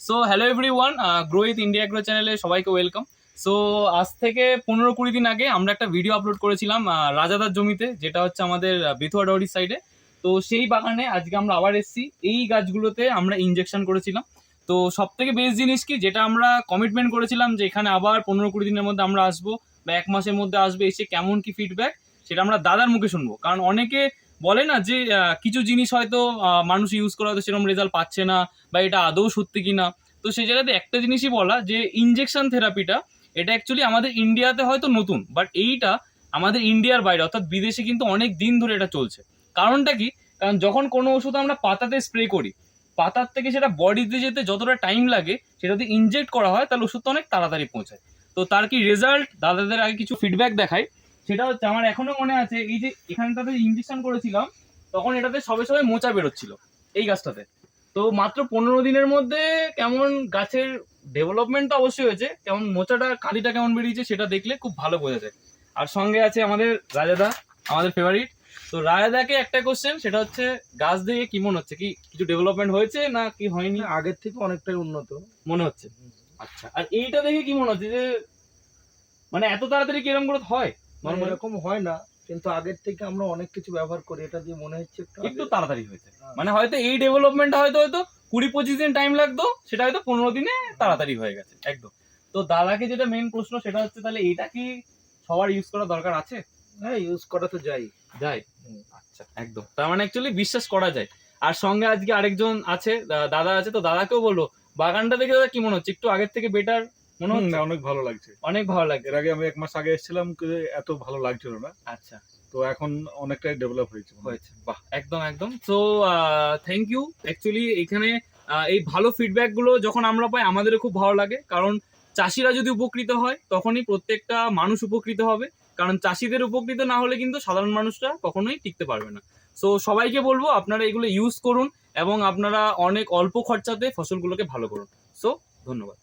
So hello everyone, grow with India agro চ্যানেলে সবাইকে welcome. So আজ থেকে 15-20 দিন আগে আমরা একটা ভিডিও আপলোড করেছিলাম রাজাদার জমিতে, যেটা হচ্ছে আমাদের বেথুয়া ডৌরির সাইডে। তো সেই বাগানে আজকে আমরা আবার এসেছি। এই গাছগুলোতে আমরা ইনজেকশন করেছিলাম। তো সব থেকে বেস্ট জিনিস কি, যেটা আমরা কমিটমেন্ট করেছিলাম যে এখানে আবার 15-20 দিনের মধ্যে আমরা আসবো বা 1 মাসের মধ্যে আসবে, এসে কেমন কি ফিডব্যাক সেটা আমরা দাদার মুখে শুনবো। কারণ অনেকে বলে না যে কিছু জিনিস হয়তো মানুষ ইউজ করে হয়তো সেরকম রেজাল্ট পাচ্ছে না, বা এটা আদৌ সত্যি কিনা। তো সেই জায়গাতে একটা জিনিসই বলা, যে ইনজেকশন থেরাপিটা এটা অ্যাকচুয়ালি আমাদের ইন্ডিয়াতে হয়তো নতুন, বাট এইটা আমাদের ইন্ডিয়ার বাইরে অর্থাৎ বিদেশে কিন্তু অনেক দিন ধরে এটা চলছে। কারণটা কি? কারণ যখন কোনো ওষুধ আমরা পাতাতে স্প্রে করি, পাতার থেকে সেটা বডিতে যেতে যতটা টাইম লাগে, সেটা যদি ইনজেক্ট করা হয় তাহলে ওষুধটা অনেক তাড়াতাড়ি পৌঁছায়। তো তার কি রেজাল্ট দাদাদের আগে কিছু ফিডব্যাক দেখায়। সেটা হচ্ছে, আমার এখনো মনে আছে, এই যে এখানটাতে ইনজেকশন করেছিলাম তখন এটাতে সবে সবে মোচা বেরোচ্ছিল এই গাছটাতে। তো মাত্র 15 দিনের মধ্যে কেমন গাছের ডেভেলপমেন্ট তো অবশ্যই হয়েছে, কেমন মোচাটা কালিটা কেমন বেরিয়েছে সেটা দেখলে খুব ভালো বোঝা যায়। আর সঙ্গে আছে আমাদের রাজাদা, আমাদের ফেভারিট। তো রাজাদাকে একটা কোশ্চেন, সেটা হচ্ছে গাছ দেখে কি মনে হচ্ছে, কি কিছু ডেভেলপমেন্ট হয়েছে না কি হয়নি? আগের থেকে অনেকটাই উন্নত মনে হচ্ছে। আচ্ছা, আর এইটা দেখে কি মনে হচ্ছে যে মানে এত তাড়াতাড়ি কি এরকম গ্রোথ হয়? মানে এরকম হয় না, কিন্তু আগের থেকে আমরা অনেক কিছু ব্যবহার করি, এটা দিয়ে মনে হচ্ছে একটু তাড়াতাড়ি হয়েছে। মানে হয়তো এই ডেভেলপমেন্টটা হয়তো 20-25 দিন টাইম লাগতো, সেটা হয়তো 15 দিনে তাড়াতাড়ি হয়ে গেছে একদম। তো দাদাকে যেটা মেইন প্রশ্ন সেটা হচ্ছে, তাহলে এটা কি সবার ইউজ করা দরকার আছে? হ্যাঁ, ইউজ করা তো যাই। আচ্ছা, একদম, তার মানে অ্যাকচুয়ালি বিশ্বাস করা যায়। আর সঙ্গে আজকে আরেকজন আছে, দাদা আছে। তো দাদাকেও বলবো, বাগানটা দেখে দাদা কি মনে হচ্ছে? একটু আগের থেকে বেটার মনে হচ্ছে? অনেক ভালো লাগছে। অনেক ভালো লাগছে। এর আগে আমি 1 মাস আগে এসেছিলাম, কিন্তু এত ভালো লাগছিল না। আচ্ছা, তো এখন অনেকটাই ডেভেলপ হয়েছে। বাহ, একদম একদম। So thank you. অ্যাকচুয়ালি এখানে এই ভালো ফিডব্যাক গুলো যখন আমরা পাই আমাদেরও খুব ভালো লাগে। কারণ চাষিরা যদি উপকৃত হয় তখনই প্রত্যেকটা মানুষ উপকৃত হবে। কারণ চাষিদের উপকৃত না হলে কিন্তু সাধারণ মানুষরা কখনোই টিকতে পারবে না। সো সবাইকে বলবো আপনারা এগুলো ইউজ করুন এবং আপনারা অনেক অল্প খরচাতে ফসলগুলোকে ভালো করুন। সো ধন্যবাদ।